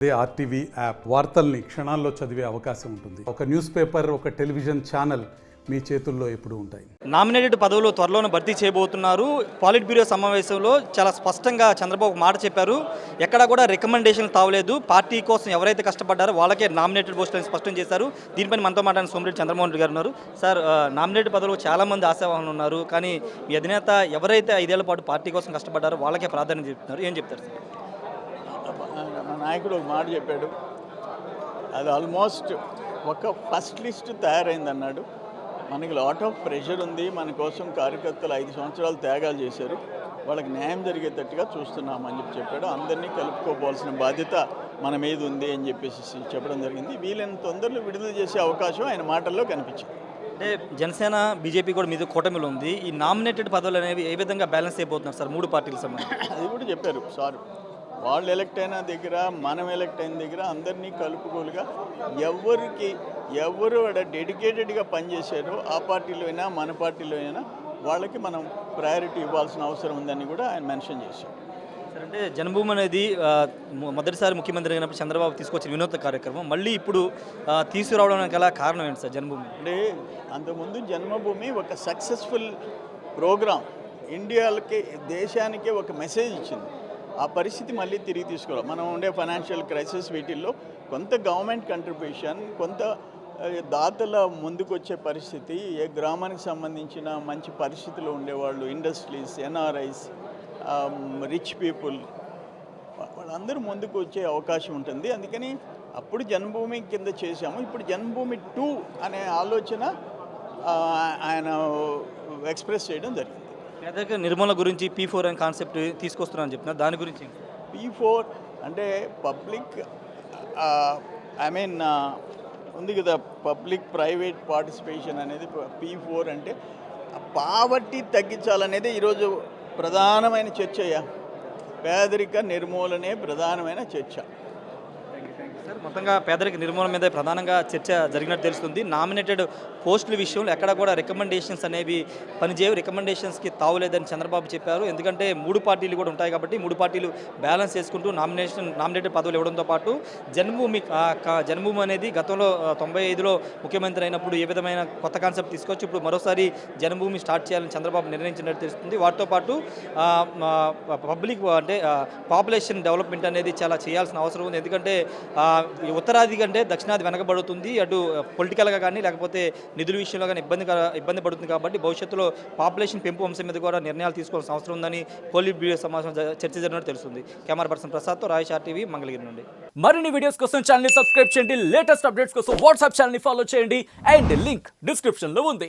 అదే RTV app వార్తల్ని క్షణాల్లో చదివే అవకాశం ఉంటుంది. ఒక న్యూస్ పేపర్, ఒక టెలివిజన్ ఛానల్ మీ చేతుల్లో ఎప్పుడూ ఉంటాయి. నామినేటెడ్ పదవులు త్వరలోనే భర్తీ చేయబోతున్నారు. పాలిట్ బ్యూరో సమావేశంలో చాలా స్పష్టంగా చంద్రబాబు మాట చెప్పారు. ఎక్కడా కూడా రికమెండేషన్ తావలేదు. పార్టీ కోసం ఎవరైతే కష్టపడ్డారో వాళ్ళకే నామినేటెడ్ పోస్టులను స్పష్టం చేశారు. దీనిపైన మనతో మాట్లాడిన సోమిరెడ్డి చంద్రమోహన్ రెడ్డి గారు ఉన్నారు. సార్, నామినేటెడ్ పదవులు చాలామంది ఆశావాహులు ఉన్నారు. కానీ మీ అధినేత ఎవరైతే 5 ఏళ్ల పాటు పార్టీ కోసం కష్టపడ్డారో వాళ్ళకే ప్రాధాన్యత చెప్తున్నారు. ఏం చెప్తారు సార్? మా నాయకుడు ఒక మాట చెప్పాడు, అది ఆల్మోస్ట్ ఒక ఫస్ట్ లిస్ట్ తయారైందన్నాడు. మనకి లాట్ ఆఫ్ ప్రెషర్ ఉంది. మన కోసం కార్యకర్తలు 5 సంవత్సరాలు త్యాగాలు చేశారు. వాళ్ళకి న్యాయం జరిగేటట్టుగా చూస్తున్నామని చెప్పాడు. అందరినీ కలుపుకోవాల్సిన బాధ్యత మన మీద ఉంది అని చెప్పేసి చెప్పడం జరిగింది. వీలైన తొందరలో విడుదల చేసే అవకాశం ఆయన మాటల్లో కనిపించింది. అంటే జనసేన, బీజేపీ కూడా మీద కూటమిలో ఉంది. ఈ నామినేటెడ్ పదవులు అనేవి ఏ విధంగా బ్యాలెన్స్ అయిపోతున్నారు సార్ మూడు పార్టీల సంబంధించి? అది కూడా చెప్పారు సార్. వాళ్ళు ఎలక్ట్ అయిన దగ్గర, మనం ఎలక్ట్ అయిన దగ్గర అందరినీ కలుపుకోలుగా ఎవరు డెడికేటెడ్గా పనిచేశారో ఆ పార్టీలో అయినా మన పార్టీలో అయినా వాళ్ళకి మనం ప్రయారిటీ ఇవ్వాల్సిన అవసరం ఉందని కూడా ఆయన మెన్షన్ చేశారు. సార్, అంటే జన్మభూమి అనేది మొదటిసారి ముఖ్యమంత్రి అయినప్పుడు చంద్రబాబు తీసుకొచ్చిన వినూత్న కార్యక్రమం మళ్ళీ ఇప్పుడు తీసుకురావడానికి గల కారణం ఏంటి సార్? జన్మభూమి అంటే అంతకుముందు జన్మభూమి ఒక సక్సెస్ఫుల్ ప్రోగ్రాం, ఇండియాలకి దేశానికి ఒక మెసేజ్ ఇచ్చింది. ఆ పరిస్థితి మళ్ళీ తిరిగి తీసుకోవాలి. మనం ఉండే ఫైనాన్షియల్ క్రైసిస్ వీటిల్లో కొంత గవర్నమెంట్ కంట్రిబ్యూషన్, కొంత దాతల ముందుకు వచ్చే పరిస్థితి, ఏ గ్రామానికి సంబంధించిన మంచి పరిస్థితులు ఉండేవాళ్ళు, ఇండస్ట్రీస్, ఎన్ఆర్ఐస్, రిచ్ పీపుల్, వాళ్ళందరూ ముందుకు వచ్చే అవకాశం ఉంటుంది. అందుకని అప్పుడు జన్మభూమి కింద చేశాము. ఇప్పుడు జన్మభూమి 2 అనే ఆలోచన ఆయన ఎక్స్ప్రెస్ చేయడం జరిగింది. పేదరిక నిర్మూలన గురించి P4 అనే కాన్సెప్ట్ తీసుకొస్తున్నారని చెప్తున్నారు. దాని గురించి P4 అంటే పబ్లిక్ ఉంది కదా, పబ్లిక్ ప్రైవేట్ పార్టిసిపేషన్ అనేది P4 అంటే పావర్టీ తగ్గించాలనేది ఈరోజు ప్రధానమైన చర్చయ్యా. పేదరిక నిర్మూలనే ప్రధానమైన చర్చ. సార్, మొత్తంగా పేదరిక నిర్మూలన మీద ప్రధానంగా చర్చ జరిగినట్టు తెలుస్తుంది. నామినేటెడ్ పోస్టుల విషయంలో ఎక్కడ కూడా రికమెండేషన్స్ అనేవి పనిచేయవు, రికమెండేషన్స్కి తావులేదని చంద్రబాబు చెప్పారు. ఎందుకంటే 3 పార్టీలు కూడా ఉంటాయి కాబట్టి 3 పార్టీలు బ్యాలెన్స్ చేసుకుంటూ నామినేటెడ్ పదవులు ఇవ్వడంతో పాటు జన్మభూమి అనేది గతంలో 95లో ముఖ్యమంత్రి అయినప్పుడు ఏ విధమైన కొత్త కాన్సెప్ట్ తీసుకొచ్చి ఇప్పుడు మరోసారి జన్మభూమి స్టార్ట్ చేయాలని చంద్రబాబు నిర్ణయించినట్టు తెలుస్తుంది. వాటితో పాటు పబ్లిక్ అంటే పాపులేషన్ డెవలప్మెంట్ అనేది చాలా చేయాల్సిన అవసరం ఉంది. ఎందుకంటే ఉత్తరాది కంటే దక్షిణాది వెనకబడుతుంది. అటు పొలిటికల్గా కానీ లేకపోతే నిధుల విషయంలో కానీ ఇబ్బంది పడుతుంది. కాబట్టి భవిష్యత్తులో పాపులేషన్ పెంపు అంశం మీద కూడా నిర్ణయాలు తీసుకోవాల్సిన అవసరం ఉందని పోలిట్ బ్యూరో సమావేశం చర్చ జరిగినట్టు తెలుస్తుంది. Camera person ప్రసాద్తో Rayesh RTV, Mangalagiri నుండి. మరిన్ని వీడియోస్ కోసం ఛానల్ ని సబ్స్క్రైబ్ చేయండి. లేటెస్ట్ అప్డేట్స్ కోసం వాట్సాప్ ఛానల్ ని ఫాలో చేయండి. అండ్ లింక్ డిస్క్రిప్షన్ లో ఉంది.